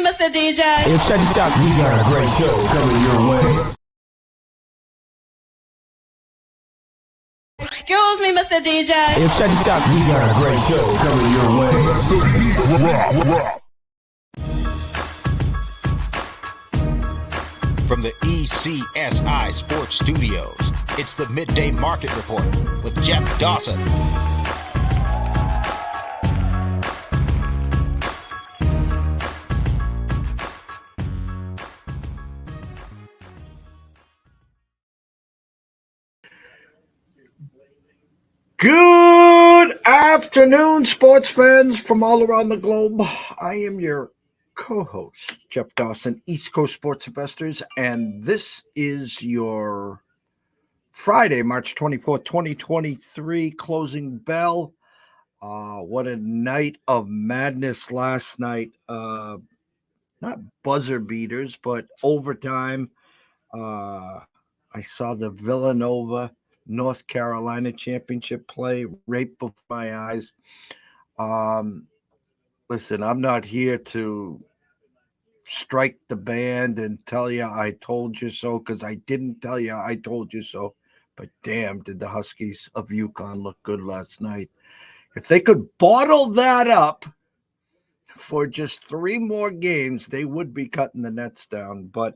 Mr. DJ. Hey, check this out. We got a great show coming your way. Excuse me, Mr. DJ. Hey, check this out. We got a great show coming your way. From the ECSI Sports Studios, it's the Midday Market Report with Jeff Dawson. Good afternoon, sports fans from all around the globe. I am your co-host, Jeff Dawson, East Coast Sports Investors, and this is your Friday, March 24th, 2023, closing bell. What a night of madness last night. Not buzzer beaters, but overtime. I saw the Villanova North Carolina championship play right before my eyes. Listen, I'm not here to strike the band and tell you I told you so, because I didn't tell you I told you so. But damn, did the Huskies of UConn look good last night. If they could bottle that up for just 3 more games, they would be cutting the nets down. But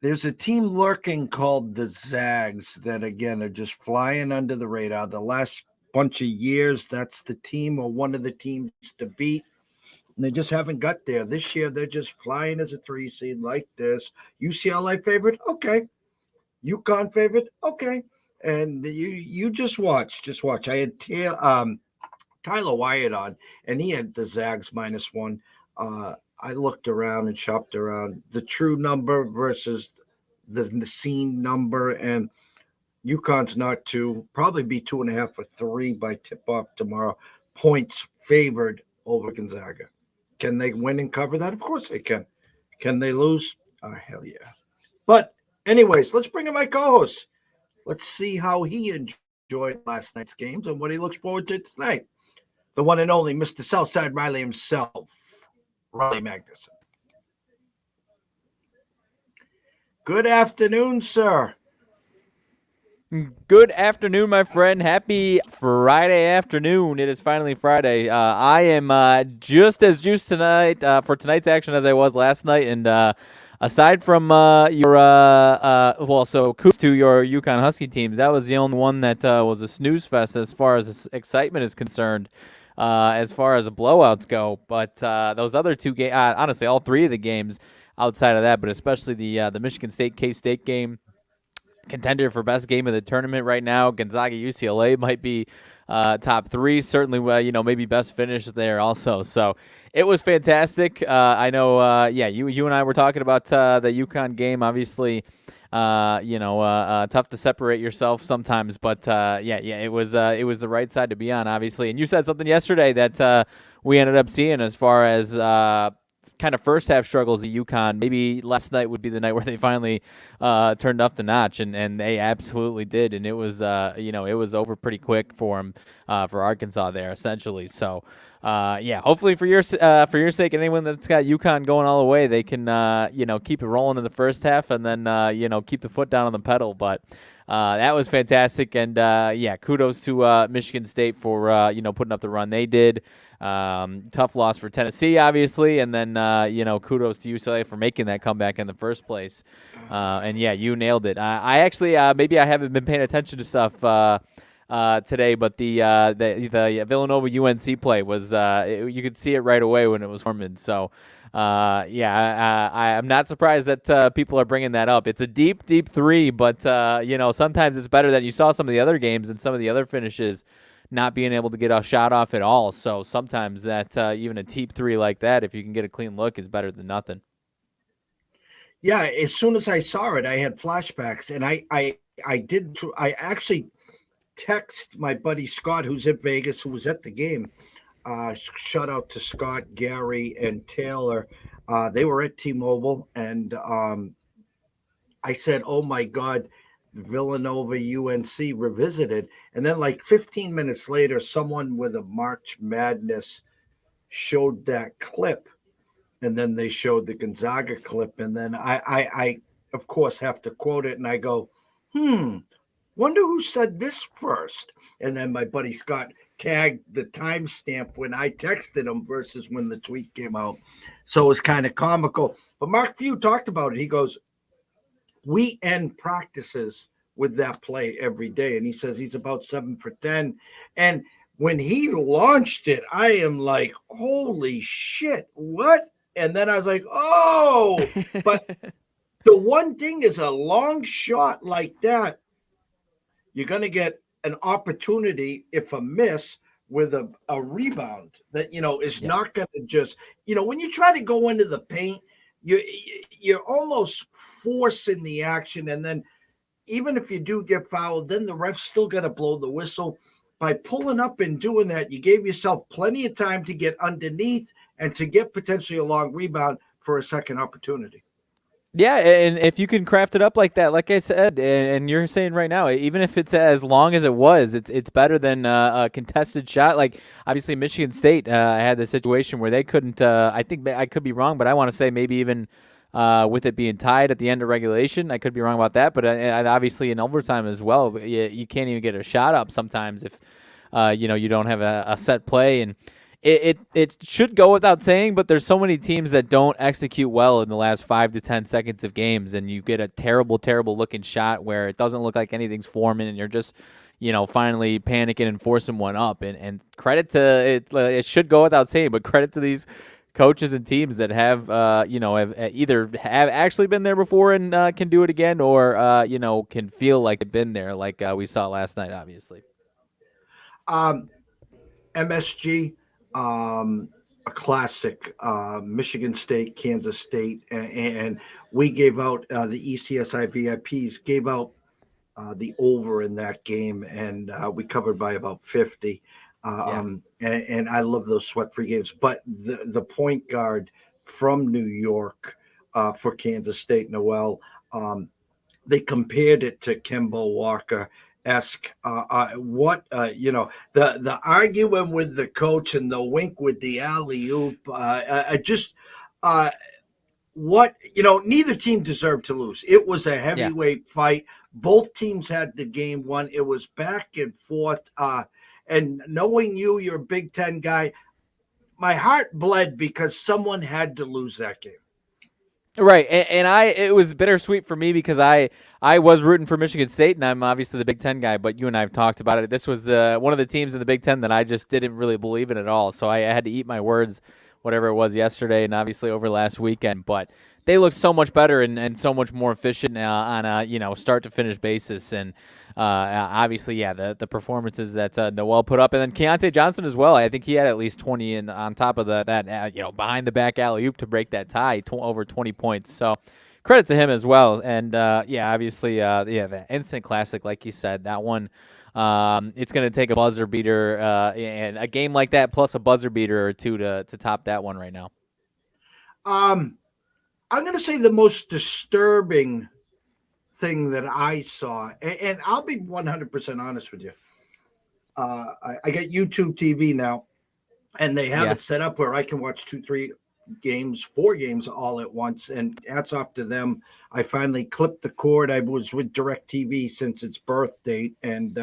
there's a team lurking called the Zags that, again, are just flying under the radar. The last bunch of years, that's the team or one of the teams to beat. And they just haven't got there. This year, they're just flying as a 3 seed like this. UCLA favorite? Okay. UConn favorite? Okay. And you just watch. Just watch. I had Tyler Wyatt on, and he had the Zags -1. I looked around and shopped around the true number versus the scene number, and UConn's not 2, probably be 2.5 or 3 by tip-off tomorrow. Points favored over Gonzaga. Can they win and cover that? Of course they can. Can they lose? Hell yeah. But anyways, let's bring in my co-host. Let's see how he enjoyed last night's games and what he looks forward to tonight. The one and only Mr. SouthSide Riley himself, Riley Magnuson. Good afternoon, sir. Good afternoon, my friend. Happy Friday afternoon. It is finally Friday. I am just as juiced tonight for tonight's action as I was last night. And aside from so kudos to your UConn Husky teams. That was the only one that was a snooze fest as far as excitement is concerned. As far as the blowouts go, but those other 2 games, honestly, all 3 of the games outside of that, but especially the Michigan State K-State game, contender for best game of the tournament right now. Gonzaga UCLA might be top 3, certainly. Maybe best finish there also. So it was fantastic. I know. You and I were talking about the UConn game, obviously. Tough to separate yourself sometimes, but it was the right side to be on, obviously. And you said something yesterday that we ended up seeing as far as kind of first half struggles at UConn. Maybe last night would be the night where they finally turned up the notch, and they absolutely did. And it was it was over pretty quick for them, for Arkansas there essentially. So. Hopefully for your sake, anyone that's got UConn going all the way, they can keep it rolling in the first half and then keep the foot down on the pedal. But that was fantastic, and kudos to Michigan State for putting up the run they did. Tough loss for Tennessee, obviously, and then kudos to UCLA for making that comeback in the first place. You nailed it. I actually maybe I haven't been paying attention to stuff today, but the Villanova UNC play was you could see it right away when it was formed. So I'm not surprised that people are bringing that up. It's a deep 3, but sometimes it's better that you saw some of the other games and some of the other finishes not being able to get a shot off at all. So sometimes that even a deep 3 like that, if you can get a clean look, is better than nothing. Yeah, as soon as I saw it, I had flashbacks, and I actually text my buddy Scott, who's in Vegas, who was at the game. Shout out to Scott, Gary, and Taylor. They were at T-Mobile, and I said, oh my God, Villanova UNC revisited. And then like 15 minutes later, someone with a March Madness showed that clip. And then they showed the Gonzaga clip, and then I of course have to quote it, and I go, wonder who said this first. And then my buddy Scott tagged the timestamp when I texted him versus when the tweet came out. So it was kind of comical. But Mark Few talked about it. He goes, we end practices with that play every day. And he says he's about 7 for 10. And when he launched it, I am like, holy shit, what? And then I was like, oh, but the one thing is a long shot like that, you're going to get an opportunity, if a miss, with a rebound that, is not going to just, when you try to go into the paint, you're almost forcing the action. And then even if you do get fouled, then the ref's still got to blow the whistle. By pulling up and doing that, you gave yourself plenty of time to get underneath and to get potentially a long rebound for a second opportunity. Yeah, and if you can craft it up like that, like I said, and you're saying right now, even if it's as long as it was, it's better than a contested shot. Like, obviously, Michigan State had the situation where they couldn't, I think I could be wrong, but I want to say maybe even with it being tied at the end of regulation. I could be wrong about that, but obviously in overtime as well, you can't even get a shot up sometimes if you don't have a set play. And it should go without saying, but there's so many teams that don't execute well in the last 5 to 10 seconds of games, and you get a terrible, terrible looking shot where it doesn't look like anything's forming, and you're just finally panicking and forcing one up. And credit to it. It should go without saying, but credit to these coaches and teams that have either have actually been there before and can do it again, or can feel like they've been there, like we saw last night, obviously. MSG, a classic, Michigan State, Kansas State, and we gave out the ECSI VIPs gave out the over in that game, and we covered by about 50. And I love those sweat-free games. But the point guard from New York for Kansas State, Noel, they compared it to Kemba Walker-esque. The arguing with the coach and the wink with the alley-oop, neither team deserved to lose. It was a heavyweight fight. Both teams had the game won. It was back and forth. And knowing you're a Big Ten guy, my heart bled because someone had to lose that game. Right, and it was bittersweet for me because I was rooting for Michigan State, and I'm obviously the Big Ten guy, but you and I have talked about it. This was one of the teams in the Big Ten that I just didn't really believe in at all, so I had to eat my words, whatever it was yesterday and obviously over last weekend. But they look so much better and so much more efficient on a start to finish basis. And obviously, the performances that Noel put up, and then Keontae Johnson as well. I think he had at least 20 on top of that behind the back alley oop to break that tie, over 20 points. So credit to him as well. And obviously, the instant classic, like you said, that one. It's going to take a buzzer beater and a game like that plus a buzzer beater or two to top that one right now. I'm going to say the most disturbing thing that I saw, and I'll be 100% honest with you. I get YouTube TV now, and they have it set up where I can watch 2, 3 games, 4 games all at once, and hats off to them. I finally clipped the cord. I was with DirecTV since its birth date, and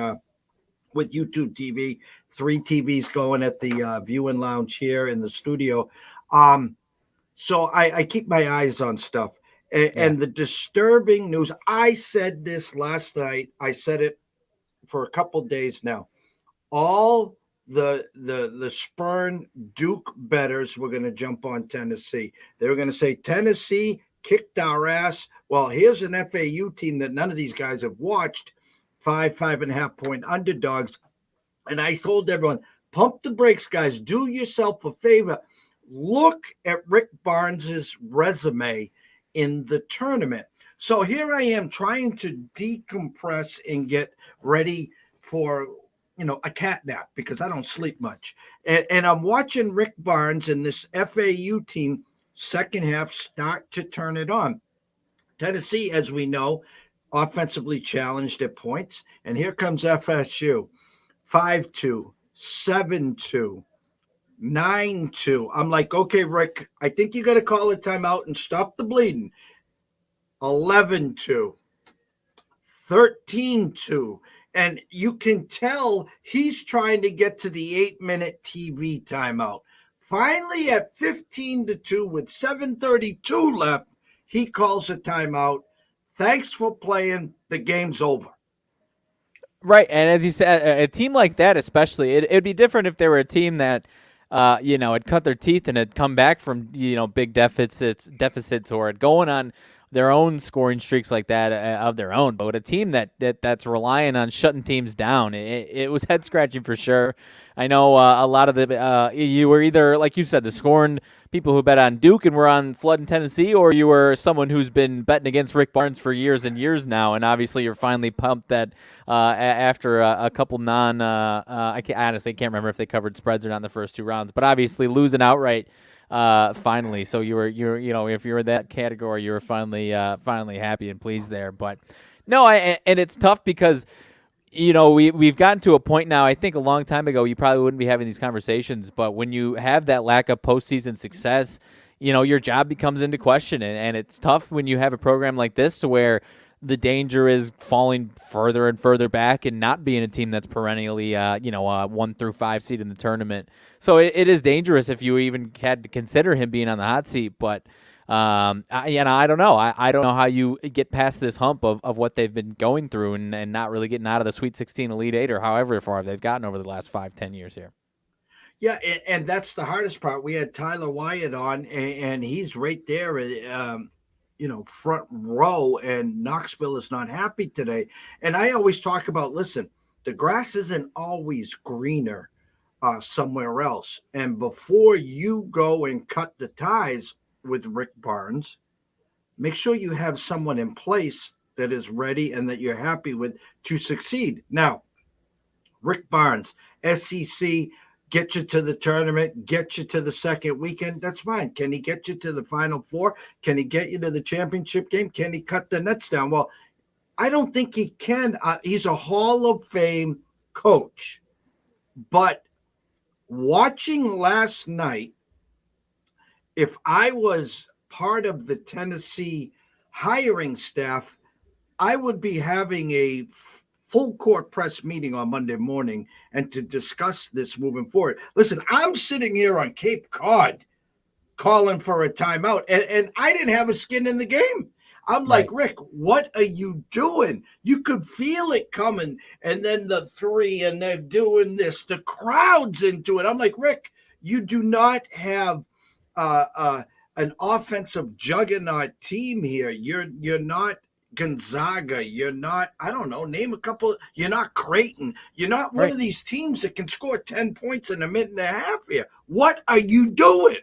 with YouTube TV, 3 TVs going at the viewing lounge here in the studio. So I keep my eyes on stuff. And the disturbing news, I said this last night. I said it for a couple days now. All the Spurn Duke bettors were going to jump on Tennessee. They were going to say, Tennessee kicked our ass. Well, here's an FAU team that none of these guys have watched, 5.5 point underdogs. And I told everyone, pump the brakes, guys. Do yourself a favor. Look at Rick Barnes's resume in the tournament. So here I am trying to decompress and get ready for, a cat nap because I don't sleep much. And I'm watching Rick Barnes and this FAU team second half start to turn it on. Tennessee, as we know, offensively challenged at points. And here comes FSU, 5-2, 7-2. 9-2. I'm like, okay, Rick, I think you got to call a timeout and stop the bleeding. 11-2. 13-2. And you can tell he's trying to get to the 8-minute TV timeout. Finally, at 15-2 with 7:32 left, he calls a timeout. Thanks for playing. The game's over. Right, and as you said, a team like that, especially, it'd be different if they were a team that, had cut their teeth and had come back from big deficits, or had going on their own scoring streaks like that of their own. But with a team that's relying on shutting teams down, it was head scratching for sure. I know a lot of you were either, like you said, the scoring people who bet on Duke and were on Flood in Tennessee, or you were someone who's been betting against Rick Barnes for years and years now, and obviously you're finally pumped that after a couple I honestly can't remember if they covered spreads or not in the first two rounds, but obviously losing outright finally. So you're if you're in that category, you were finally happy and pleased there. But no, and it's tough because we've gotten to a point now. I think a long time ago, you probably wouldn't be having these conversations. But when you have that lack of postseason success, your job becomes into question. And it's tough when you have a program like this to where the danger is falling further and further back and not being a team that's perennially, a 1-5 seed in the tournament. So it is dangerous if you even had to consider him being on the hot seat. But I don't know. I don't know how you get past this hump of what they've been going through and not really getting out of the Sweet 16, Elite 8, or however far they've gotten over the last 5-10 years here. Yeah, and that's the hardest part. We had Tyler Wyatt on, and he's right there, front row, and Knoxville is not happy today. And I always talk about, listen, the grass isn't always greener somewhere else. And before you go and cut the ties with Rick Barnes, make sure you have someone in place that is ready and that you're happy with to succeed. Now, Rick Barnes, SEC, get you to the tournament, get you to the second weekend. That's fine. Can he get you to the Final Four? Can he get you to the championship game? Can he cut the nets down? Well, I don't think he can. He's a Hall of Fame coach. But watching last night, if I was part of the Tennessee hiring staff, I would be having a full court press meeting on Monday morning and to discuss this moving forward. Listen, I'm sitting here on Cape Cod calling for a timeout, and I didn't have a skin in the game. I'm like, Rick, what are you doing? You could feel it coming, and then the three, and they're doing this. The crowd's into it. I'm like, Rick, you do not have an offensive juggernaut team here. You're not Gonzaga. You're not, I don't know, name a couple. You're not Creighton. You're not one of these teams that can score 10 points in a minute and a half here. What are you doing?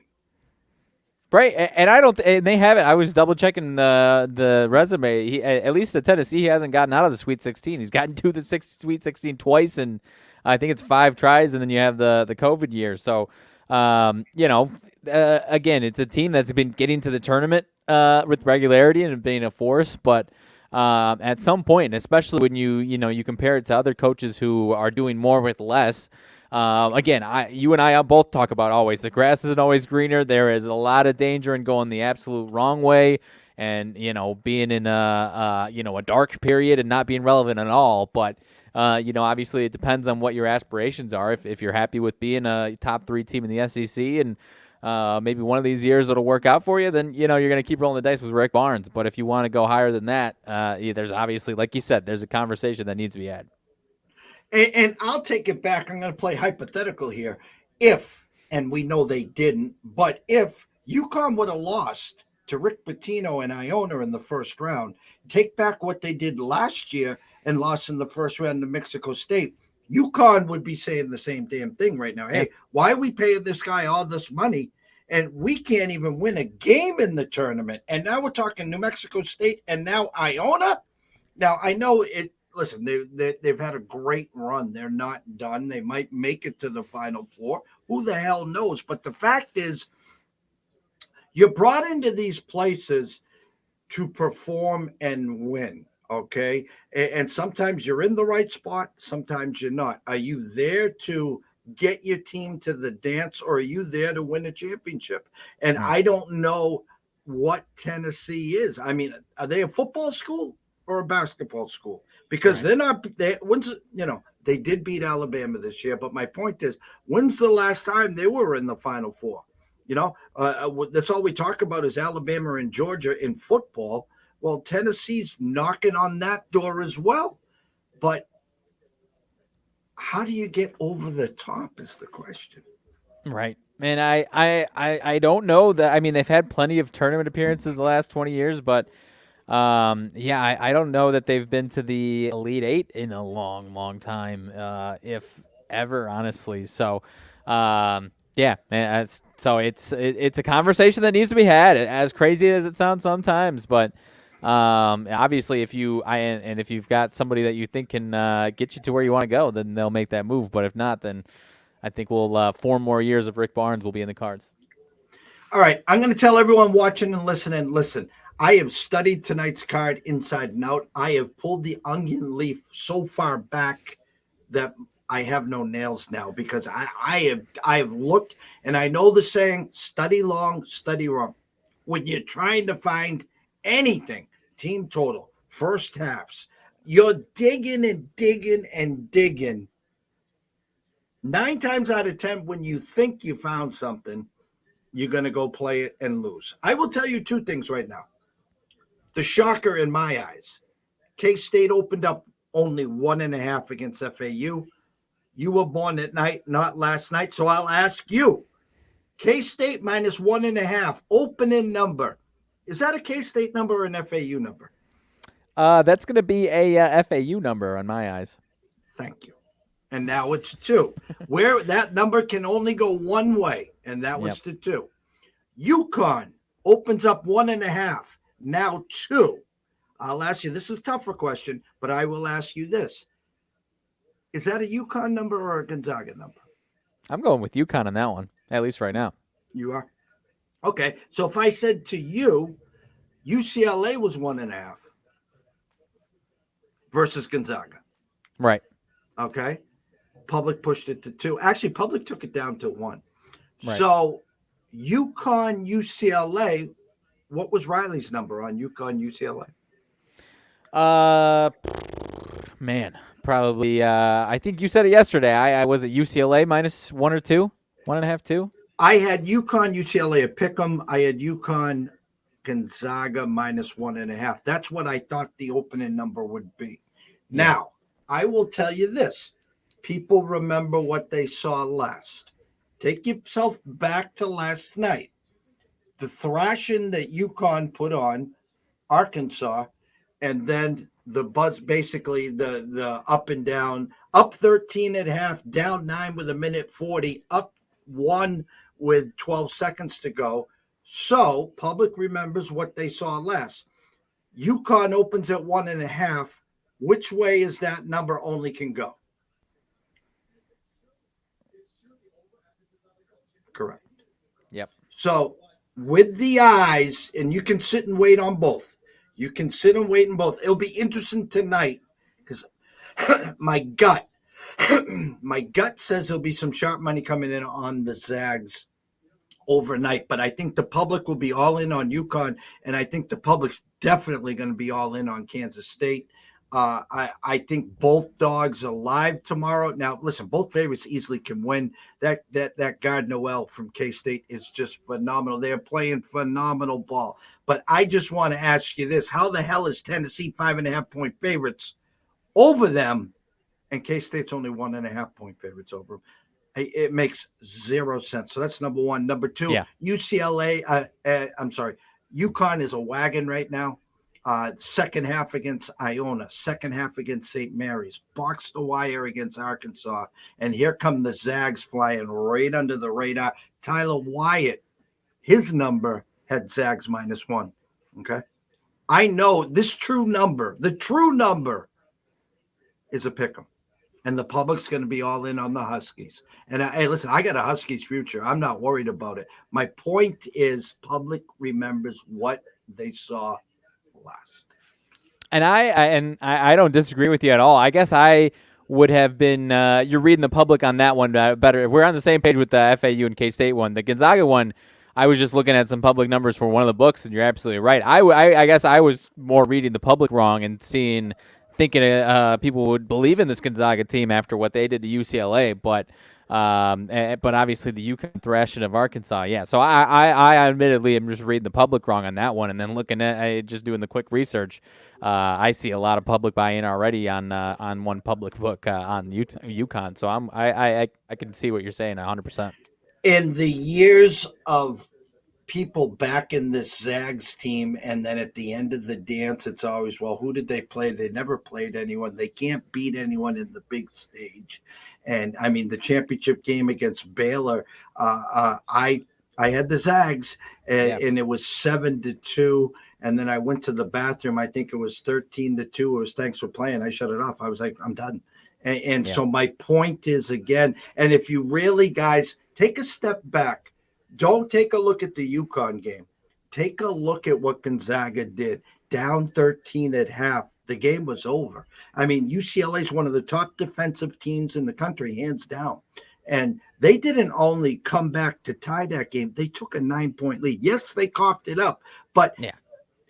Right, and I don't. And they haven't. I was double checking the resume. At least at Tennessee, he hasn't gotten out of the Sweet 16. He's gotten to the Sweet 16 twice, and I think it's 5 tries. And then you have the COVID year. So, again, it's a team that's been getting to the tournament with regularity and being a force. But at some point, especially when you compare it to other coaches who are doing more with less. Again, you and I both talk about always the grass isn't always greener. There is a lot of danger in going the absolute wrong way, and being in a dark period and not being relevant at all. But obviously it depends on what your aspirations are. If you're happy with being a top 3 team in the SEC and maybe one of these years it'll work out for you, then you're going to keep rolling the dice with Rick Barnes. But if you want to go higher than that, there's obviously, like you said, there's a conversation that needs to be had. And I'll take it back. I'm going to play hypothetical here. If, and we know they didn't, but if UConn would have lost to Rick Pitino and Iona in the first round, take back what they did last year and lost in the first round to Mexico State, UConn would be saying the same damn thing right now. Hey, why are we paying this guy all this money and we can't even win a game in the tournament? And now we're talking New Mexico State and now Iona. Now, I know it. Listen, they've had a great run. They're not done. They might make it to the Final Four. Who the hell knows? But the fact is, you're brought into these places to perform and win, okay? And sometimes you're in the right spot. Sometimes you're not. Are you there to get your team to the dance, or are you there to win a championship? And Right. I don't know what Tennessee is. I mean, are they a football school or a basketball school? Because Right. they're not. They did beat Alabama this year, but my point is, when's the last time they were in the Final Four? That's all we talk about is Alabama and Georgia in football. Well, Tennessee's knocking on that door as well. But how do you get over the top is the question. Right. And I don't know that. I mean, they've had plenty of tournament appearances the last 20 years, but yeah, I don't know that they've been to the Elite Eight in a long, long time, if ever, honestly. So, yeah, man, it's a conversation that needs to be had, as crazy as it sounds sometimes. But obviously, if you've got somebody that you think can get you to where you want to go, then they'll make that move. But if not, then I think we'll 4 more years of Rick Barnes will be in the cards. All right, I'm going to tell everyone watching and listening. Listen, I have studied tonight's card inside and out. I have pulled the onion leaf so far back that I have no nails now because I have looked, and I know the saying, study long, study wrong. When you're trying to find anything, team total, first halves, you're digging and digging and digging. 9 times out of 10, when you think you found something, you're going to go play it and lose. I will tell you 2 things right now. The shocker in my eyes, K-State opened up only 1.5 against FAU. You were born at night, not last night. So I'll ask you, K-State minus 1.5, opening number. Is that a K-State number or an FAU number? That's going to be a FAU number on my eyes. Thank you. And now it's 2. Where that number can only go one way, and that was to 2. UConn opens up 1.5, now 2. I'll ask you, this is a tougher question, but I will ask you this. Is that a UConn number or a Gonzaga number? I'm going with UConn on that one, at least right now. You are? Okay, so if I said to you, UCLA was 1.5 versus Gonzaga. Right. Okay. Public pushed it to 2. Actually, Public took it down to 1. Right. So UConn, UCLA, what was Riley's number on UConn, UCLA? Man, probably. I think you said it yesterday. I was at UCLA minus 1 or 2, 1.5, 2. I had UConn, UCLA at Pick'em. I had UConn, Gonzaga minus 1.5. That's what I thought the opening number would be. Yeah. Now, I will tell you this. People remember what they saw last. Take yourself back to last night. The thrashing that UConn put on Arkansas, and then the buzz, basically the up and down, up 13.5, down 9 with 1:40, up 1 with 12 seconds to go. So Public remembers what they saw last. UConn opens at 1.5. Which way is that number only can go? Correct. Yep. So with the eyes, and you can sit and wait on both. You can sit and wait on both. It'll be interesting tonight because my gut says there'll be some sharp money coming in on the Zags overnight, but I think the public will be all in on UConn, and I think the public's definitely going to be all in on Kansas State. I think both dogs are live tomorrow. Now, listen, both favorites easily can win. That guard Noel from K-State is just phenomenal. They're playing phenomenal ball. But I just want to ask you this: how the hell is Tennessee 5.5-point favorites over them, and K-State's only 1.5-point favorites over them? It makes zero sense. So that's number one. Number two, UCLA. UConn is a wagon right now. Second half against Iona, second half against St. Mary's, box the wire against Arkansas, and here come the Zags flying right under the radar. Tyler Wyatt, his number had Zags -1. Okay, I know this true number. The true number is a pick'em, and the public's going to be all in on the Huskies. And hey, listen, I got a Huskies future. I'm not worried about it. My point is, public remembers what they saw last. And I don't disagree with you at all. I guess I would have been you're reading the public on that one better. We're on the same page with the FAU and K-State one. The Gonzaga one, I was just looking at some public numbers for one of the books, and you're absolutely right. I guess I was more reading the public wrong and thinking people would believe in this Gonzaga team after what they did to UCLA, but obviously the UConn thrashing of Arkansas, yeah. So I admittedly am just reading the public wrong on that one, and then looking at just doing the quick research. I see a lot of public buy-in already on one public book on UConn. So I can see what you're saying 100%. In the years of people back in this Zags team, and then at the end of the dance, it's always, well, who did they play? They never played anyone. They can't beat anyone in the big stage. And I mean, the championship game against Baylor, I had the Zags, and it was 7-2. And then I went to the bathroom. I think it was 13-2. It was thanks for playing. I shut it off. I was like, I'm done. And so my point is, again, and if you really, guys, take a step back, don't take a look at the UConn game. Take a look at what Gonzaga did. Down 13 at half. The game was over. I mean, UCLA is one of the top defensive teams in the country, hands down. And they didn't only come back to tie that game. They took a 9-point lead. Yes, they coughed it up. But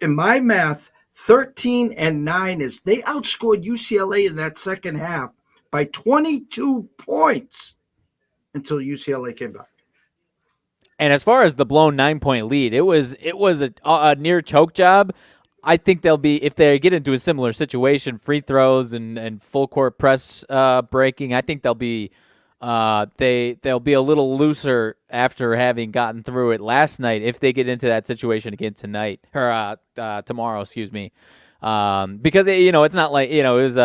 in my math, 13-9 is they outscored UCLA in that second half by 22 points until UCLA came back. And as far as the blown 9-point lead, it was a near choke job. I think they'll be, if they get into a similar situation, free throws and full court press breaking, I think they'll be they'll be a little looser after having gotten through it last night if they get into that situation again tonight or tomorrow, excuse me. Because it's not like it was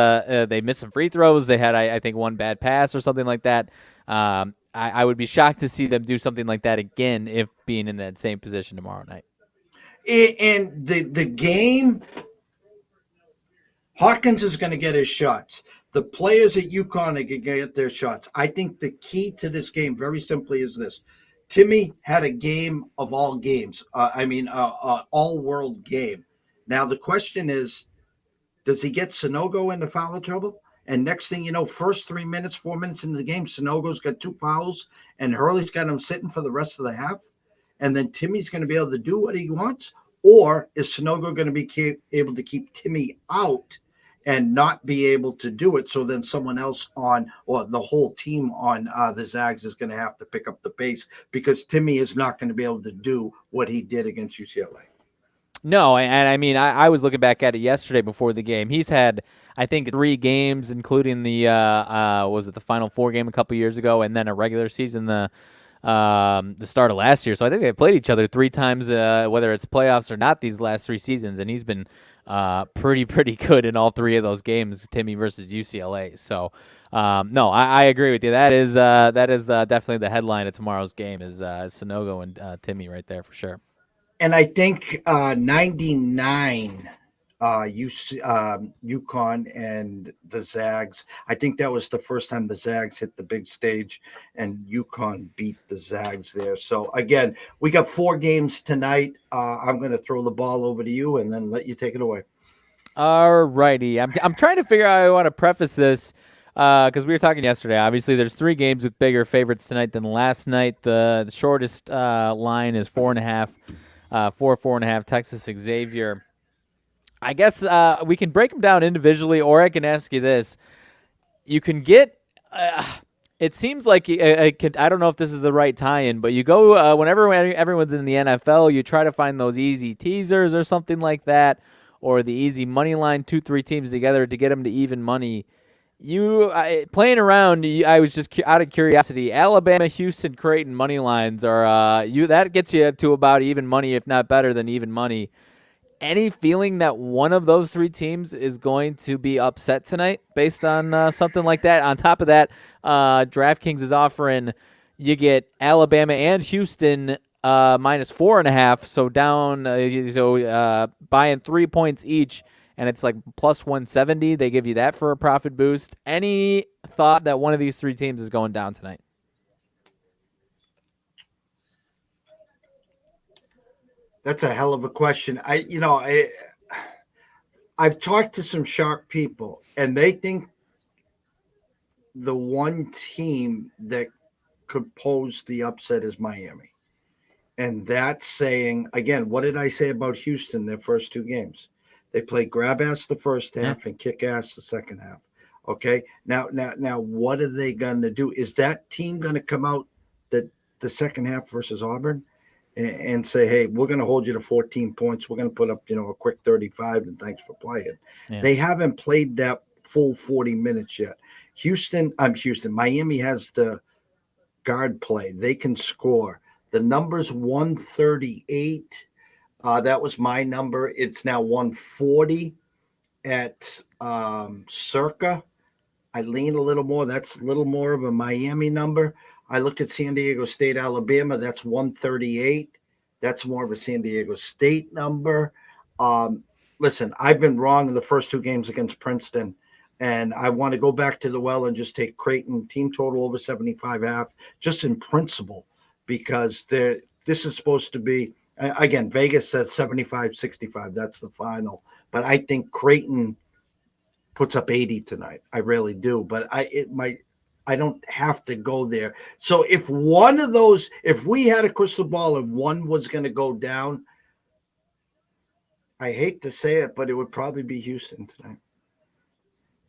they missed some free throws. They had I think one bad pass or something like that. I would be shocked to see them do something like that again if being in that same position tomorrow night. And the game, Hawkins is going to get his shots. The players at UConn are going to get their shots. I think the key to this game, very simply, is this. Timmy had a game of all games. All-world game. Now, the question is, does he get Sanogo into foul trouble? And next thing you know, first 4 minutes into the game, Sanogo's got 2 fouls, and Hurley's got him sitting for the rest of the half. And then Timmy's going to be able to do what he wants? Or is Sanogo going to be able to keep Timmy out and not be able to do it? So then someone else on, or the whole team on the Zags is going to have to pick up the pace because Timmy is not going to be able to do what he did against UCLA. No, and I mean, I was looking back at it yesterday before the game. He's had, I think, 3 games, including the was it the Final Four game a couple years ago, and then a regular season the start of last year. So I think they played each other 3 times, whether it's playoffs or not, these last 3 seasons, and he's been pretty good in all 3 of those games, Timmy versus UCLA. So no, I agree with you. That is definitely the headline of tomorrow's game is Sanogo and Timmy right there for sure. And I think 99 UConn and the Zags. I think that was the first time the Zags hit the big stage and UConn beat the Zags there. So again, we got 4 games tonight. I'm going to throw the ball over to you and then let you take it away. All righty. I'm trying to figure out how I want to preface this because we were talking yesterday. Obviously, there's 3 games with bigger favorites tonight than last night. The shortest line is 4.5. 4.5 Texas Xavier. I guess we can break them down individually, or I can ask you this. You can get it seems like I don't know if this is the right tie-in, but you go whenever everyone's in the NFL, you try to find those easy teasers or something like that, or the easy money line, 2-3 teams together to get them to even money. Playing around, I was just out of curiosity. Alabama, Houston, Creighton money lines are that gets you to about even money, if not better than even money. Any feeling that one of those 3 teams is going to be upset tonight based on something like that? On top of that, DraftKings is offering you get Alabama and Houston minus 4.5, so down, buying 3 points each. And it's like plus 170. They give you that for a profit boost. Any thought that one of these 3 teams is going down tonight? That's a hell of a question. I've talked to some sharp people, and they think the one team that could pose the upset is Miami. And that's saying, again, what did I say about Houston their first two games? They played grab ass the first Yeah. half and kick ass the second half. Okay. Now, what are they going to do? Is that team going to come out the second half versus Auburn and say, hey, we're going to hold you to 14 points. We're going to put up, a quick 35 and thanks for playing. Yeah. They haven't played that full 40 minutes yet. Miami has the guard play. They can score. The number's 138. That was my number. It's now 140 at Circa. I lean a little more. That's a little more of a Miami number. I look at San Diego State, Alabama. That's 138. That's more of a San Diego State number. Listen, I've been wrong in the first two games against Princeton, and I want to go back to the well and just take Creighton team total over 75.5, just in principle, because this is supposed to be, again, Vegas says 75-65. That's the final. But I think Creighton puts up 80 tonight. I really do. But I don't have to go there. So if one of those, if we had a crystal ball and one was going to go down, I hate to say it, but it would probably be Houston tonight.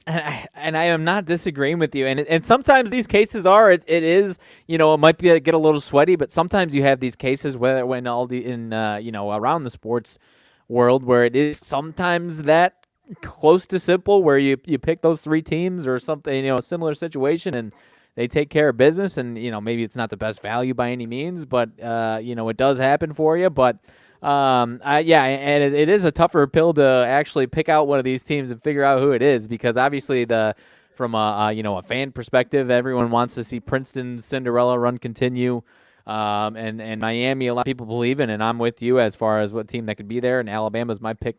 And I am not disagreeing with you. And sometimes these cases are it is, it might get a little sweaty, but sometimes you have these cases when all the around the sports world where it is sometimes that close to simple, where you pick those three teams or something, a similar situation, and they take care of business. And maybe it's not the best value by any means, but it does happen for you. But and it is a tougher pill to actually pick out one of these teams and figure out who it is, because obviously from a fan perspective, everyone wants to see Princeton's Cinderella run continue. And Miami, a lot of people believe in, and I'm with you as far as what team that could be there. And Alabama's my pick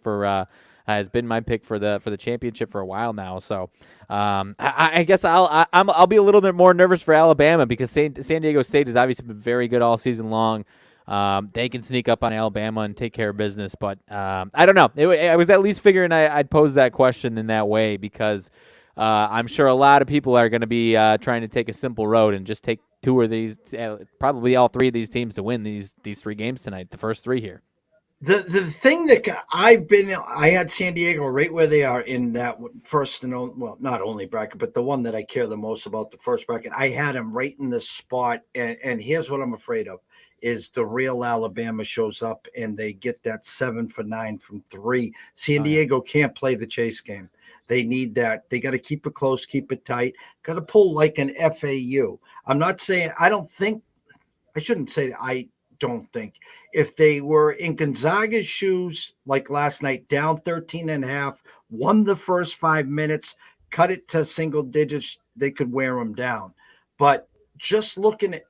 has been my pick for the championship for a while now. So I guess I'll be a little bit more nervous for Alabama, because San Diego State has obviously been very good all season long. They can sneak up on Alabama and take care of business, but I don't know. I was at least figuring I'd pose that question in that way, because I'm sure a lot of people are going to be trying to take a simple road and just take two of these, probably all three of these teams to win these three games tonight, the first three here. The thing that I had San Diego right where they are in that first and only, well, not only bracket, but the one that I care the most about, the first bracket. I had them right in this spot, and here's what I'm afraid of, is the real Alabama shows up and they get that 7 for 9 from three. San Diego can't play the chase game. They need that. They got to keep it close, keep it tight, got to pull like an FAU. I'm not saying, I shouldn't say that. I don't think if they were in Gonzaga's shoes like last night, down 13.5, won the first 5 minutes, cut it to single digits, they could wear them down. But just looking at,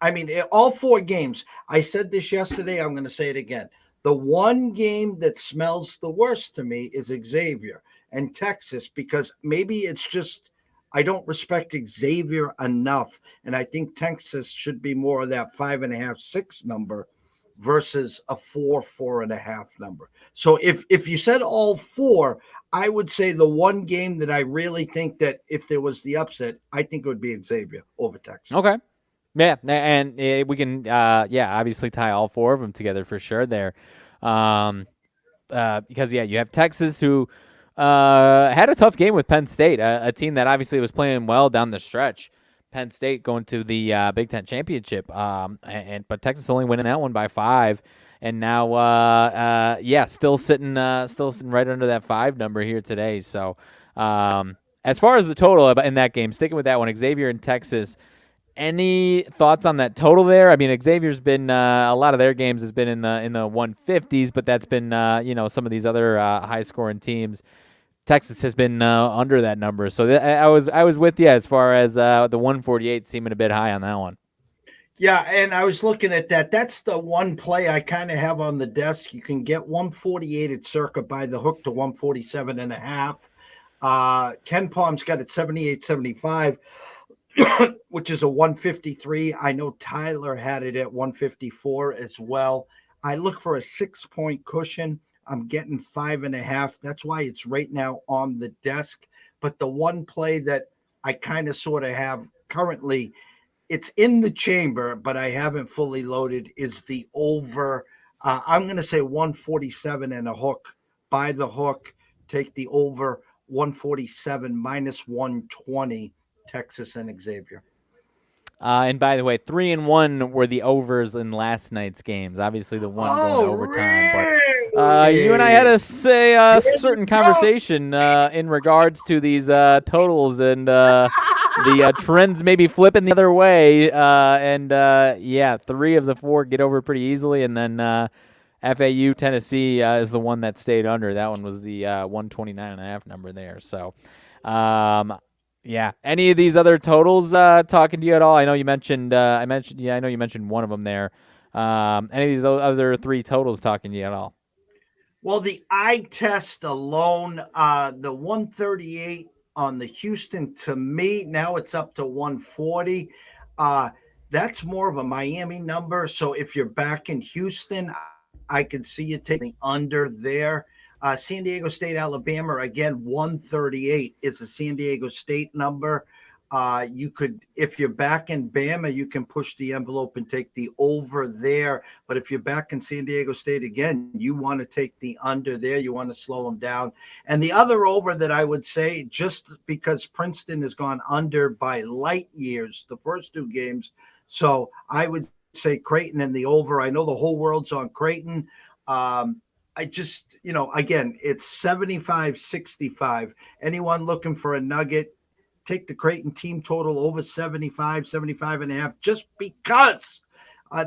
all four games, I said this yesterday, I'm going to say it again. The one game that smells the worst to me is Xavier and Texas, because maybe it's just I don't respect Xavier enough, and I think Texas should be more of that 5.5, 6 number versus a 4.5 number. So if you said all four, I would say the one game that I really think that if there was the upset, I think it would be Xavier over Texas. Okay. Yeah, and we can, obviously tie all four of them together for sure there. Because, you have Texas, who had a tough game with Penn State, a team that obviously was playing well down the stretch. Penn State going to the Big Ten championship, but Texas only winning that one by 5, and now still sitting right under that 5 number here today. So as far as the total in that game, sticking with that one, Xavier and Texas. Any thoughts on that total there? Xavier's been a lot of their games has been in the 150s, but that's been some of these other high scoring teams. Texas has been under that number, so I was with you as far as the 148 seeming a bit high on that one. Yeah, and I was looking at that. That's the one play I kind of have on the desk. You can get 148 at Circa by the hook to 147.5. Ken Palm's got it 78.75, which is a 153. I know Tyler had it at 154 as well. I look for a 6-point cushion. I'm getting 5.5. That's why it's right now on the desk. But the one play that I kind of sort of have currently, it's in the chamber, but I haven't fully loaded, is the over. I'm going to say 147 and a hook. Buy the hook, take the over 147 minus 120, Texas and Xavier. And by the way, 3-1 were the overs in last night's games. Obviously, the one going to Oh, overtime. But you and I had really? a There you certain go. conversation in regards to these totals and the trends maybe flipping the other way. Yeah, 3 of the 4 get over pretty easily, and then FAU Tennessee is the one that stayed under. That one was the 129.5 number there. So. Yeah. Any of these other totals talking to you at all? I know you mentioned. I know you mentioned one of them there. Any of these other 3 totals talking to you at all? Well, the eye test alone, the 138 on the Houston, to me, now it's up to 140. That's more of a Miami number. So if you're back in Houston, I could see you taking the under there. San Diego State, Alabama, again, 138 is a San Diego State number. You could, if you're back in Bama, you can push the envelope and take the over there. But if you're back in San Diego State again, you want to take the under there. You want to slow them down. And the other over that I would say, just because Princeton has gone under by light years the first 2 games, so I would say Creighton and the over. I know the whole world's on Creighton. I just, again, it's 75-65. Anyone looking for a nugget, take the Creighton team total over 75 and a half, just because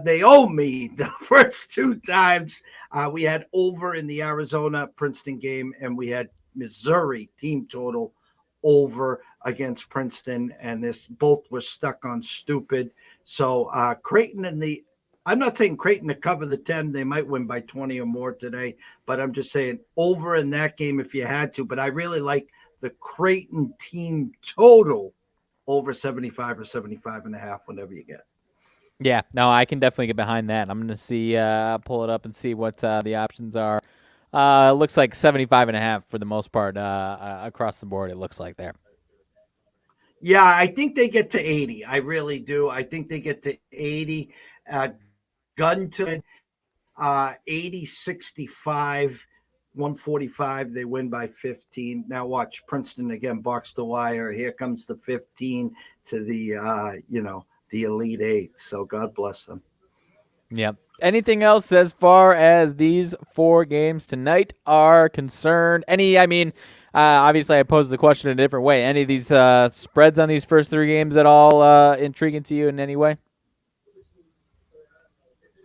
they owe me the first 2 times. We had over in the Arizona Princeton game, and we had Missouri team total over against Princeton, and this both were stuck on stupid. So Creighton and the I'm not saying Creighton to cover the 10. They might win by 20 or more today, but I'm just saying over in that game if you had to. But I really like the Creighton team total over 75 or 75 and a half whenever you get. Yeah, no, I can definitely get behind that. I'm going to see, pull it up and see what the options are. It looks like 75.5 for the most part across the board. It looks like there. Yeah, I think they get to 80. I really do. I think they get to 80. Gun to 80-65, 145. They win by 15. Now watch Princeton again, box the wire. Here comes the 15 to the the Elite 8. So God bless them. Yep. Anything else as far as these 4 games tonight are concerned? Obviously I posed the question in a different way. Any of these spreads on these first 3 games at all intriguing to you in any way?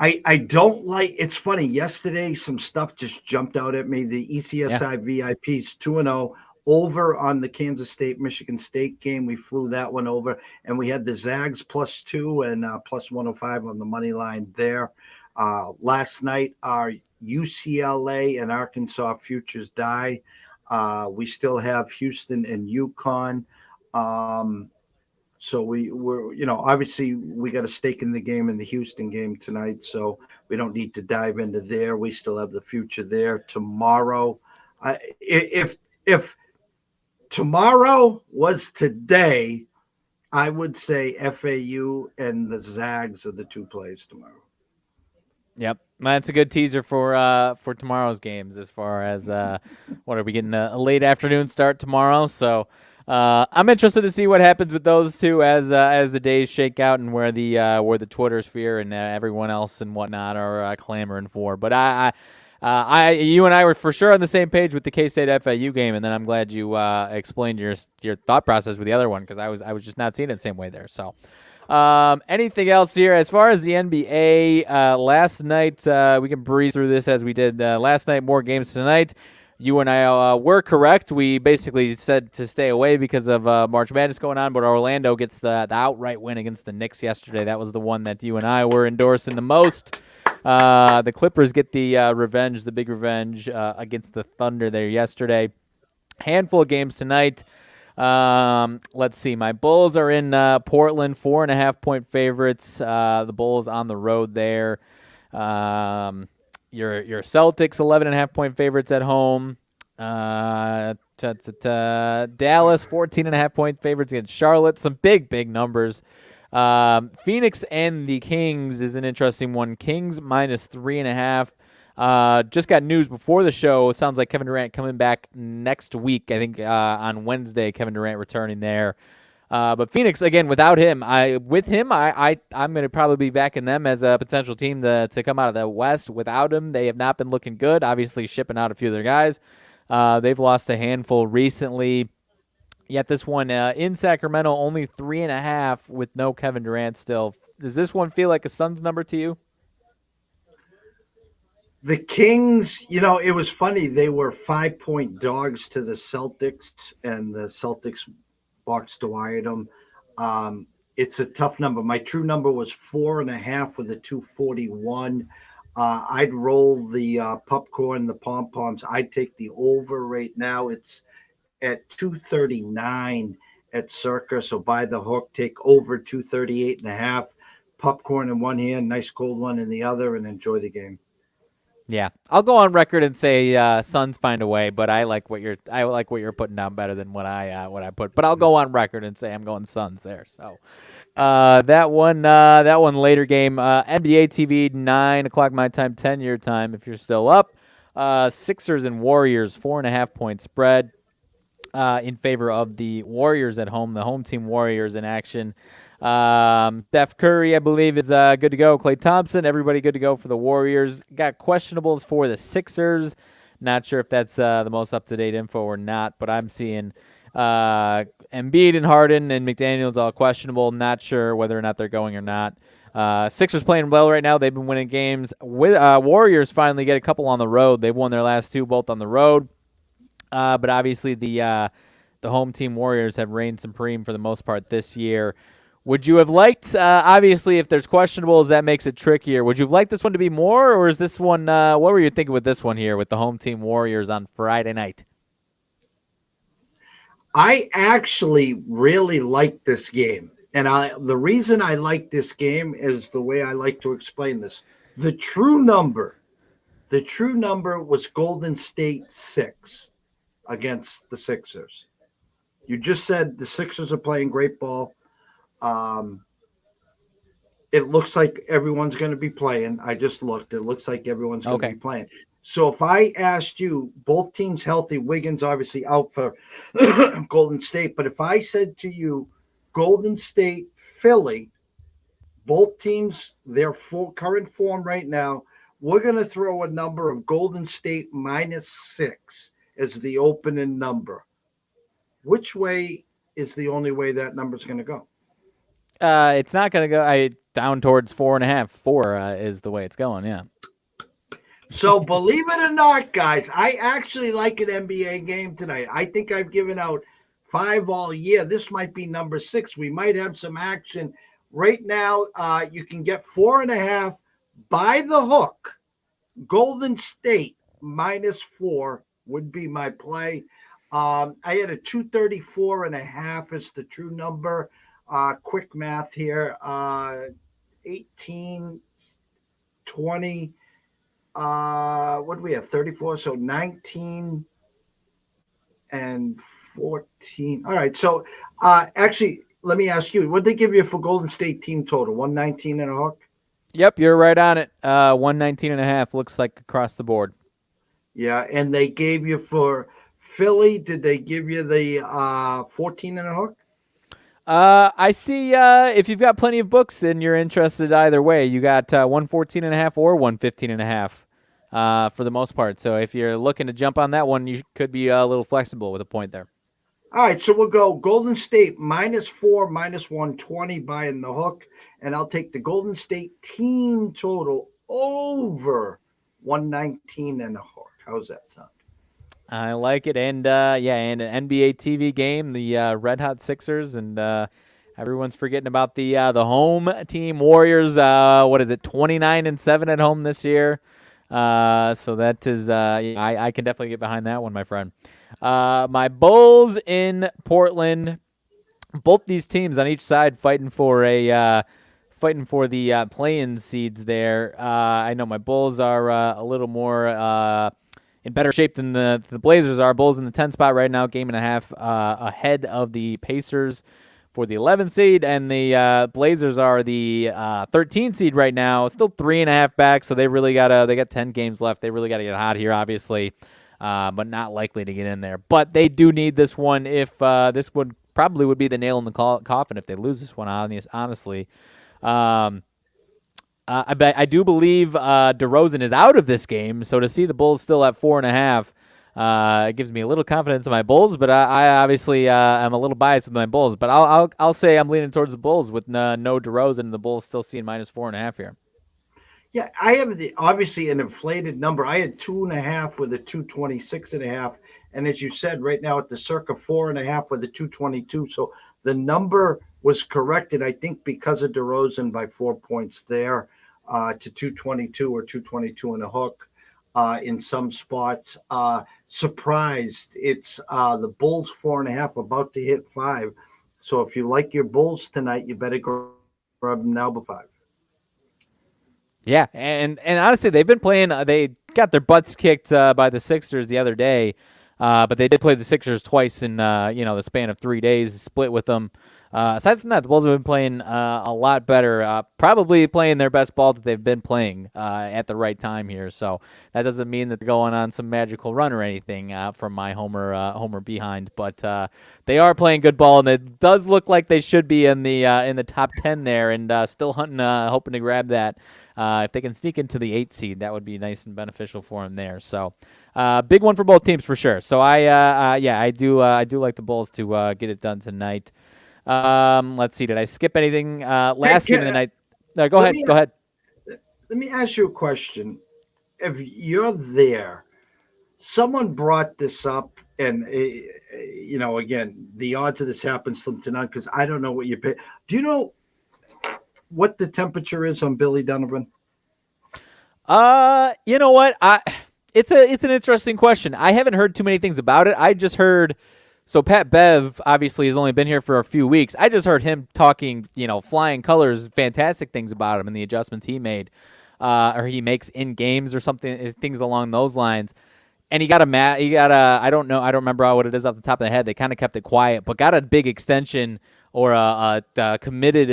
I don't like. It's funny. Yesterday, some stuff just jumped out at me. The ECSI VIPs 2-0 over on the Kansas State Michigan State game. We flew that one over, and we had the Zags +2 and plus 105 on the money line there. Last night, our UCLA and Arkansas futures die. We still have Houston and UConn. So we're obviously we got a stake in the game in the Houston game tonight, so we don't need to dive into there. We still have the future there tomorrow. If tomorrow was today, I would say FAU and the Zags are the 2 plays tomorrow. Yep, that's a good teaser for tomorrow's games. As far as what are we getting a late afternoon start tomorrow? So. I'm interested to see what happens with those 2 as the days shake out and where the Twitter sphere and everyone else and whatnot are clamoring for. But you and I were for sure on the same page with the K-State FAU game, and then I'm glad you explained your thought process with the other one because I was just not seeing it the same way there. So. Anything else here as far as the NBA? Last night we can breeze through this as we did last night. More games tonight. You and I were correct. We basically said to stay away because of March Madness going on, but Orlando gets the outright win against the Knicks yesterday. That was the one that you and I were endorsing the most. The Clippers get the revenge, the big revenge against the Thunder there yesterday. Handful of games tonight. Let's see. My Bulls are in Portland, 4.5-point favorites. The Bulls on the road there. Your Celtics 11.5-point favorites at home. Dallas 14.5-point favorites against Charlotte. Some big numbers. Phoenix and the Kings is an interesting one. Kings minus 3.5. Just got news before the show. It sounds like Kevin Durant coming back next week. I think on Wednesday, Kevin Durant returning there. But Phoenix, again, without him, I'm going to probably be backing them as a potential team to come out of the West. Without him, they have not been looking good. Obviously, shipping out a few of their guys. They've lost a handful recently. Yet this one in Sacramento, only 3.5 with no Kevin Durant still. Does this one feel like a Suns number to you? The Kings, it was funny. They were 5-point dogs to the Celtics, and the Celtics boxed wired them. It's a tough number. My true number was 4.5 with a 241. I'd roll the popcorn, the pom-poms. I'd take the over right now. It's at 239 at Circa. So buy the hook, take over 238.5. Popcorn in one hand, nice cold one in the other, and enjoy the game. Yeah, I'll go on record and say Suns find a way, but I like what you're putting down better than what I put. But I'll go on record and say I'm going Suns there. So that one later game, NBA TV 9:00 my time, 10 your time if you're still up. Sixers and Warriors 4.5-point spread in favor of the Warriors at home. The home team Warriors in action. Steph Curry, I believe, is good to go. Klay Thompson, everybody good to go for the Warriors. Got questionables for the Sixers. Not sure if that's the most up-to-date info or not, but I'm seeing Embiid and Harden and McDaniels all questionable. Not sure whether or not they're going or not. Sixers playing well right now. They've been winning games. Warriors finally get a couple on the road. They've won their last two, both on the road. But obviously the home team Warriors have reigned supreme for the most part this year. Would you have liked, obviously, if there's questionables, that makes it trickier. Would you have liked this one to be more, or is this one, what were you thinking with this one here with the home team Warriors on Friday night? I actually really like this game. And the reason I like this game is the way I like to explain this. The true number was Golden State 6 against the Sixers. You just said the Sixers are playing great ball. It looks like everyone's going to be playing. I just looked. It looks like everyone's going to be playing. So if I asked you, both teams healthy, Wiggins obviously out for Golden State, but if I said to you, Golden State, Philly, both teams, their full current form right now, we're going to throw a number of Golden State -6 as the opening number. Which way is the only way that number's going to go? It's not going to go down towards 4.5. 4 is the way it's going, yeah. So believe it or not, guys, I actually like an NBA game tonight. I think I've given out 5 all year. This might be number 6. We might have some action. Right now, you can get 4.5 by the hook. Golden State -4 would be my play. I had a 234.5 as the true number. Quick math here. 18, 20. What do we have? 34. So 19 and 14. All right. So actually, let me ask you, what did they give you for Golden State team total? 119 and a hook? Yep, you're right on it. 119.5 looks like across the board. Yeah, and they gave you for Philly, did they give you the 14 and a hook? I see if you've got plenty of books and you're interested either way, you got 114.5 or 115.5 for the most part. So if you're looking to jump on that one, you could be a little flexible with a point there. All right, so we'll go Golden State -4, -120 buying the hook, and I'll take the Golden State team total over 119 and a hook. How's that sound? I like it, and and an NBA TV game, the Red Hot Sixers, and everyone's forgetting about the home team Warriors. What is it, 29-7 at home this year? So that is, I can definitely get behind that one, my friend. My Bulls in Portland. Both these teams on each side fighting for the play-in seeds there. I know my Bulls are a little more in better shape than the Blazers are. Bulls in the 10 spot right now, game and a half ahead of the Pacers for the 11 seed, and the Blazers are the 13 seed right now, still 3.5 back. So they got 10 games left. They really got to get hot here, obviously, but not likely to get in there. But they do need this one. If this would probably would be the nail in the coffin if they lose this one. Honestly. I do believe DeRozan is out of this game, so to see the Bulls still at 4.5, it gives me a little confidence in my Bulls. But I obviously am a little biased with my Bulls. But I'll say I'm leaning towards the Bulls with no DeRozan, and the Bulls still seeing -4.5 here. Yeah, I have obviously an inflated number. I had 2.5 with a 226.5, and as you said, right now at the circa 4.5 with a 222. So the number was corrected, I think, because of DeRozan by 4 points there to 222 or 222 and a hook in some spots. Surprised, it's the Bulls 4.5 about to hit 5. So if you like your Bulls tonight, you better grab them now by 5. Yeah, and honestly, they've been playing. They got their butts kicked by the Sixers the other day, but they did play the Sixers twice in the span of 3 days. Split with them. Aside from that, the Bulls have been playing a lot better. Probably playing their best ball that they've been playing at the right time here. So that doesn't mean that they're going on some magical run or anything from my homer behind, but they are playing good ball, and it does look like they should be in the top 10 there, and still hunting, hoping to grab that. If they can sneak into the 8 seed, that would be nice and beneficial for them there. So, big one for both teams for sure. So I do like the Bulls to get it done tonight. Let's see. Did I skip anything? Last game of the night. No, go ahead. Go ahead. Let me ask you a question. If you're there, someone brought this up, and again, the odds of this happen slim to none because I don't know what you pay. Do you know what the temperature is on Billy Donovan? You know what? It's an interesting question. I haven't heard too many things about it. I just heard. So Pat Bev obviously has only been here for a few weeks. I just heard him talking, flying colors, fantastic things about him and the adjustments he made, or he makes in games or something, things along those lines. And he got I don't remember what it is off the top of the head. They kind of kept it quiet, but got a big extension or a committed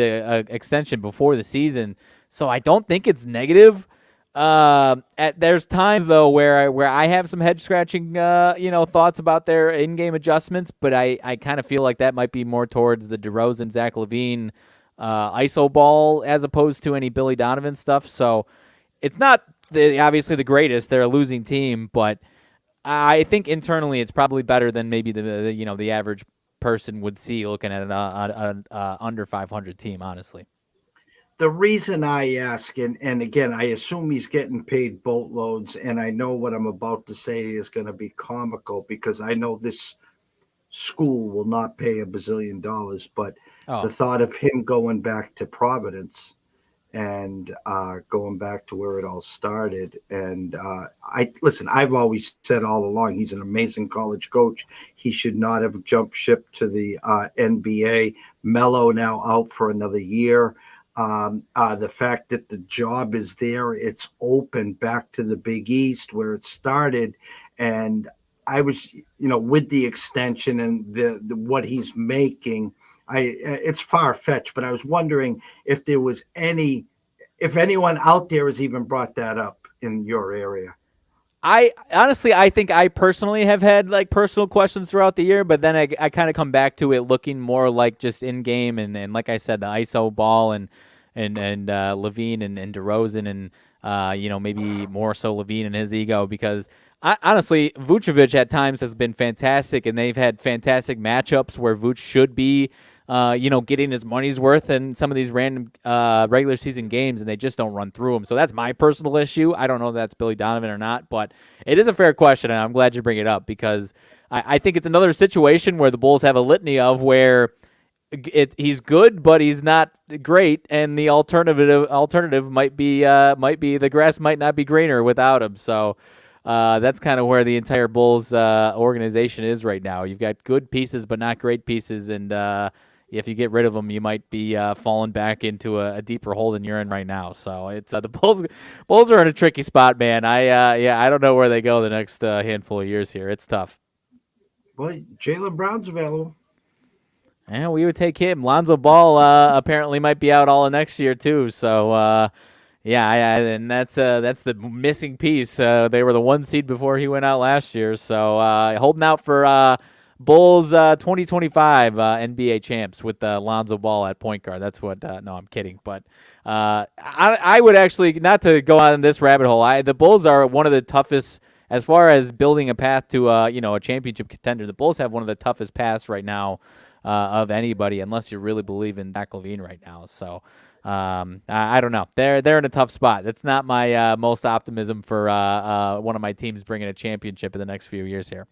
extension before the season. So I don't think it's negative. There's times though where I have some head scratching thoughts about their in-game adjustments, but I kind of feel like that might be more towards the DeRozan, Zach LaVine ISO ball as opposed to any Billy Donovan stuff. So it's not obviously the greatest. They're a losing team, but I think internally it's probably better than maybe the average person would see looking at an under 500 team, honestly. The reason I ask, and again, I assume he's getting paid boatloads, and I know what I'm about to say is going to be comical because I know this school will not pay $1 bazillion, but the thought of him going back to Providence and going back to where it all started. And I've always said all along, he's an amazing college coach. He should not have jumped ship to the NBA. Melo now out for another year. The fact that the job is there, it's open back to the Big East where it started. And I was, with the extension and the what he's making, it's far-fetched, but I was wondering if anyone out there has even brought that up in your area. I think I personally have had personal questions throughout the year, but then I kind of come back to it looking more like just in game and like I said, the ISO ball and LaVine and DeRozan and maybe more so LaVine and his ego, because honestly Vucevic at times has been fantastic and they've had fantastic matchups where Vuce should be getting his money's worth in some of these random regular season games, and they just don't run through them. So that's my personal issue. I don't know if that's Billy Donovan or not, but it is a fair question, and I'm glad you bring it up because I think it's another situation where the Bulls have a litany of where he's good, but he's not great, and the alternative might be the grass might not be greener without him. So that's kind of where the entire Bulls organization is right now. You've got good pieces, but not great pieces, and if you get rid of him, you might be falling back into a deeper hole than you're in right now. So it's the Bulls are in a tricky spot, man. I don't know where they go the next handful of years here. It's tough. Well, Jaylen Brown's available. Yeah, we would take him. Lonzo Ball apparently might be out all of next year too. So and that's the missing piece. They were the 1 seed before he went out last year. So holding out for Bulls 2025 NBA champs with Lonzo Ball at point guard. That's what. No, I'm kidding. But I would actually, not to go on this rabbit hole. The Bulls are one of the toughest as far as building a path to a championship contender. The Bulls have one of the toughest paths right now of anybody, unless you really believe in Zach LaVine right now. So I don't know. They're in a tough spot. That's not my most optimism for one of my teams bringing a championship in the next few years here.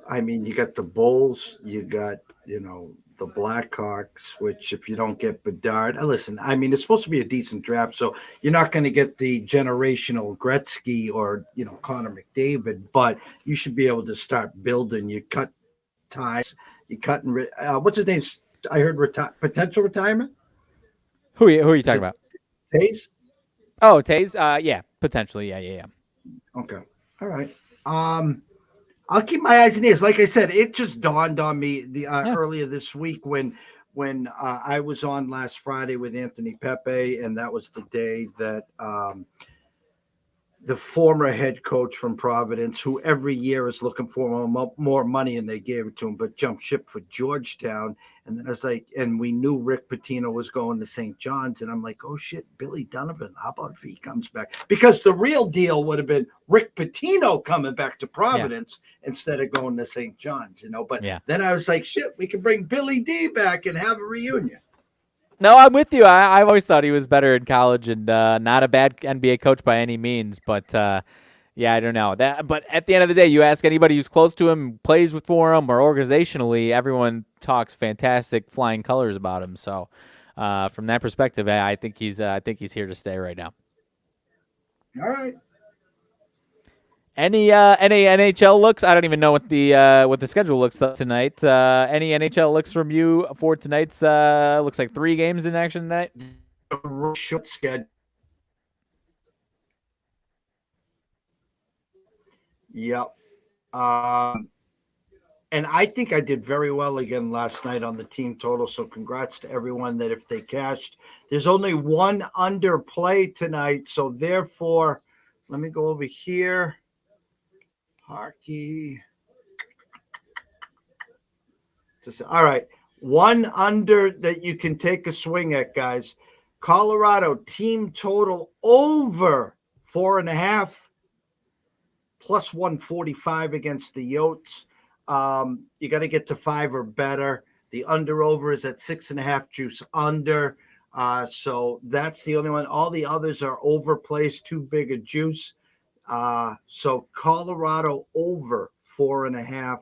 I mean, you got the Bulls, you got, the Blackhawks, which if you don't get Bedard, listen, I mean, it's supposed to be a decent draft, so you're not going to get the generational Gretzky or, Connor McDavid, but you should be able to start building. You cut ties, you cut and what's his name? I heard potential retirement. Who are you talking about? Taze? Oh, Taze? Yeah, potentially. Yeah. Okay. All right. I'll keep my eyes and ears. Like I said, it just dawned on me earlier this week when I was on last Friday with Anthony Pepe, and that was the day that the former head coach from Providence, who every year is looking for more money, and they gave it to him, but jumped ship for Georgetown. And then I was like, and we knew Rick Pitino was going to St. John's. And I'm like, oh shit, Billy Donovan. How about if he comes back? Because the real deal would have been Rick Pitino coming back to Providence instead of going to St. John's, But then I was like, shit, we could bring Billy D back and have a reunion. No, I'm with you. I've always thought he was better in college and not a bad NBA coach by any means. But, I don't know. But at the end of the day, you ask anybody who's close to him, plays for him, or organizationally, everyone talks fantastic flying colors about him. So from that perspective, I think he's here to stay right now. All right. Any NHL looks? I don't even know what the schedule looks like tonight. Any NHL looks from you for tonight's? Looks like 3 games in action tonight. Short schedule. Yep. And I think I did very well again last night on the team total. So congrats to everyone that if they cashed. There's only one under play tonight. So therefore, let me go over here. Hockey. All right. One under that you can take a swing at, guys. Colorado team total over 4.5 plus 145 against the Yotes. You got to get to 5 or better. The under over is at 6.5 juice under. So that's the only one. All the others are overplaced, too big a juice. So Colorado over 4.5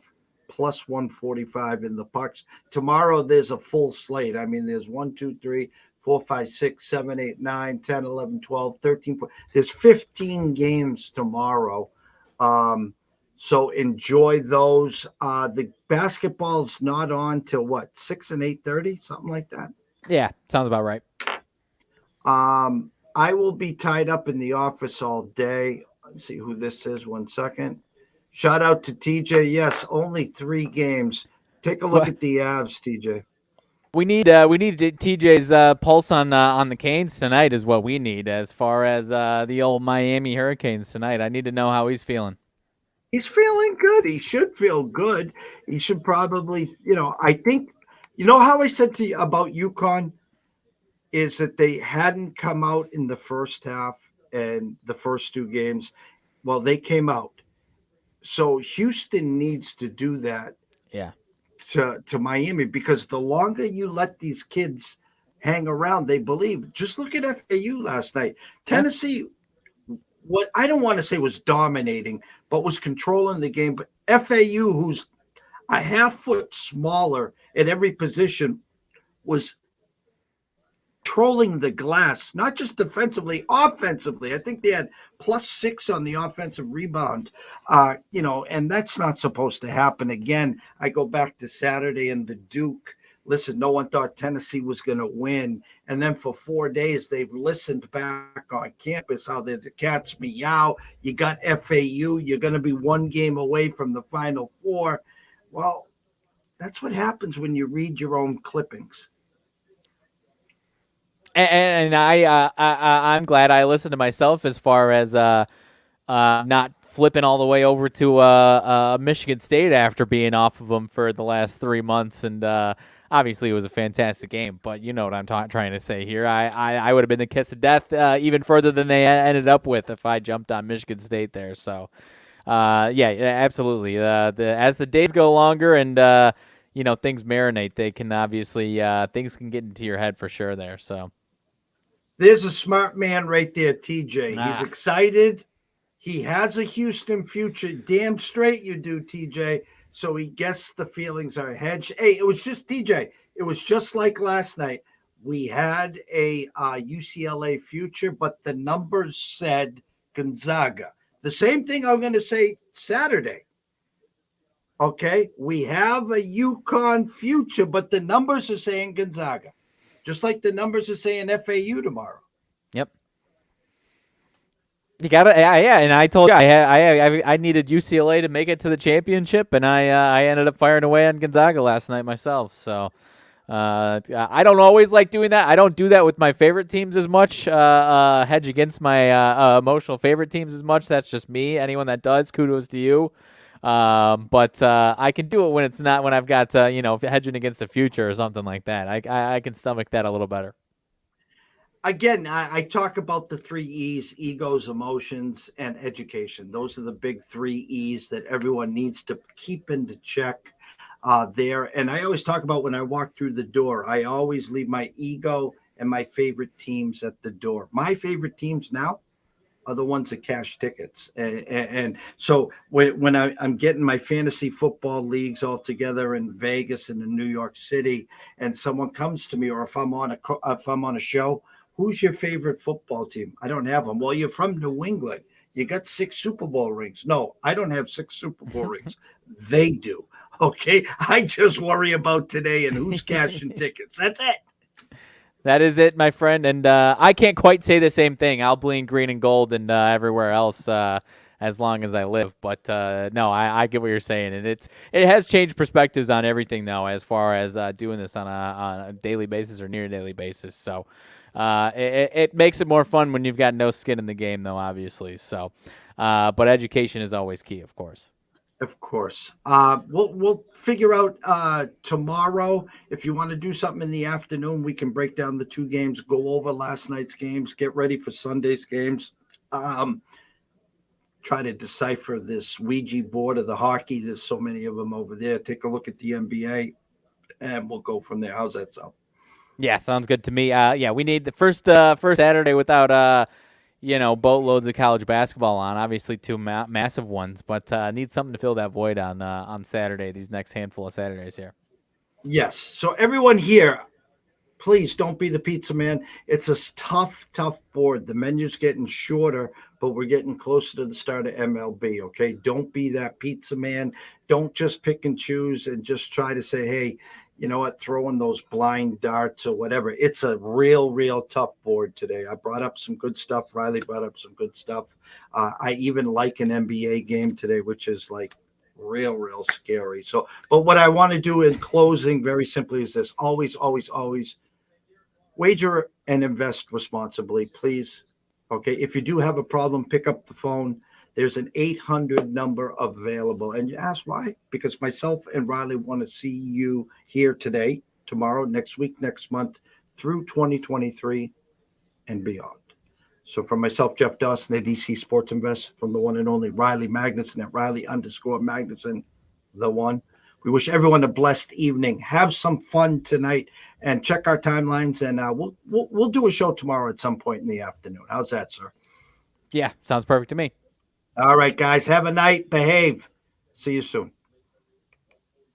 plus 145 in the pucks. Tomorrow there's a full slate. I mean, there's 1, 2, 3, 4, 5, 6, 7, 8, 9, 10, 11, 12, 13. 14. There's 15 games tomorrow. So enjoy those. The basketball's not on till what, 6 and 8:30, something like that. Yeah, sounds about right. I will be tied up in the office all day. Let's see who this is. 1 second. Shout out to TJ. Yes, only 3 games. Take a look at the Avs, TJ. We need TJ's pulse on the Canes tonight is what we need as far as the old Miami Hurricanes tonight. I need to know how he's feeling. He's feeling good. He should feel good. He should probably, I think, how I said to you about UConn is that they hadn't come out in the first half and the first 2 games. Well, they came out. So Houston needs to do that. Yeah. To Miami, because the longer you let these kids hang around, they believe. Just look at FAU last night. Tennessee, what I don't want to say was dominating, but was controlling the game. But FAU, who's a half foot smaller at every position, was trolling the glass, not just defensively, offensively. I think they had +6 on the offensive rebound, and that's not supposed to happen. Again, I go back to Saturday and the Duke listen, no one thought Tennessee was going to win. And then for 4 days, they've listened back on campus how the cats meow. You got FAU. You're going to be one game away from the Final Four. Well, that's what happens when you read your own clippings. And I'm glad I listened to myself as far as not flipping all the way over to Michigan State after being off of them for the last 3 months. And obviously, it was a fantastic game. But you know what I'm trying to say here. I would have been the kiss of death even further than they ended up with if I jumped on Michigan State there. So, yeah, absolutely. As the days go longer and things marinate, they can obviously things can get into your head for sure there. So. There's a smart man right there, TJ. He's excited. He has a Houston future. Damn straight you do, TJ. So he guessed the feelings are hedged. Hey, it was just, TJ, it was just like last night. We had a UCLA future, but the numbers said Gonzaga. The same thing I'm going to say Saturday. Okay, we have a UConn future, but the numbers are saying Gonzaga. Just like the numbers are saying FAU tomorrow. Yep. You got to, yeah. And I told you I needed UCLA to make it to the championship, and I ended up firing away on Gonzaga last night myself. So I don't always like doing that. I don't do that with my favorite teams as much. Hedge against my emotional favorite teams as much. That's just me. Anyone that does, kudos to you. But I can do it when it's not when I've got hedging against the future or something like that. I can stomach that a little better. Again, I talk about the 3 E's: egos, emotions, and education. Those are the big 3 E's that everyone needs to keep into check there. And I always talk about when I walk through the door, I always leave my ego and my favorite teams at the door. My favorite teams now are the ones that cash tickets. And so when I'm getting my fantasy football leagues all together in Vegas and in New York City, and someone comes to me, or if I'm on a show, who's your favorite football team? I don't have them. Well, you're from New England. You got 6 Super Bowl rings. No, I don't have 6 Super Bowl rings. They do. Okay. I just worry about today and who's cashing tickets. That's it. That is it, my friend, and I can't quite say the same thing. I'll bleed green and gold and everywhere else as long as I live. But no, I get what you're saying, and it has changed perspectives on everything, though, as far as doing this on a daily basis or near daily basis. So it makes it more fun when you've got no skin in the game, though, obviously. So, but education is always key, of course. Of course. We'll figure out tomorrow. If you want to do something in the afternoon, we can break down the 2 games, go over last night's games, get ready for Sunday's games. Try to decipher this Ouija board of the hockey. There's so many of them over there. Take a look at the NBA, and we'll go from there. How's that sound? Yeah, sounds good to me. Yeah, we need the first Saturday without boatloads of college basketball on. Obviously, 2 massive ones, but need something to fill that void on Saturday. These next handful of Saturdays here. Yes. So everyone here, please don't be the pizza man. It's a tough board. The menu's getting shorter, but we're getting closer to the start of MLB. Okay, don't be that pizza man. Don't just pick and choose and just try to say, hey, you know what, throwing those blind darts or whatever. It's a real tough board today. I brought up some good stuff. Riley brought up some good stuff. I even like an NBA game today, which is like real scary. So, but what I want to do in closing very simply is this: always wager and invest responsibly, please. Okay. If you do have a problem, pick up the phone. There's an 800 number available. And you ask why? Because myself and Riley want to see you here today, tomorrow, next week, next month, through 2023 and beyond. So from myself, Jeff Dawson at DC Sports Invest, from the one and only Riley Magnuson at Riley_Magnuson, the one. We wish everyone a blessed evening. Have some fun tonight and check our timelines. And we'll do a show tomorrow at some point in the afternoon. How's that, sir? Yeah, sounds perfect to me. All right, guys. Have a night. Behave. See you soon.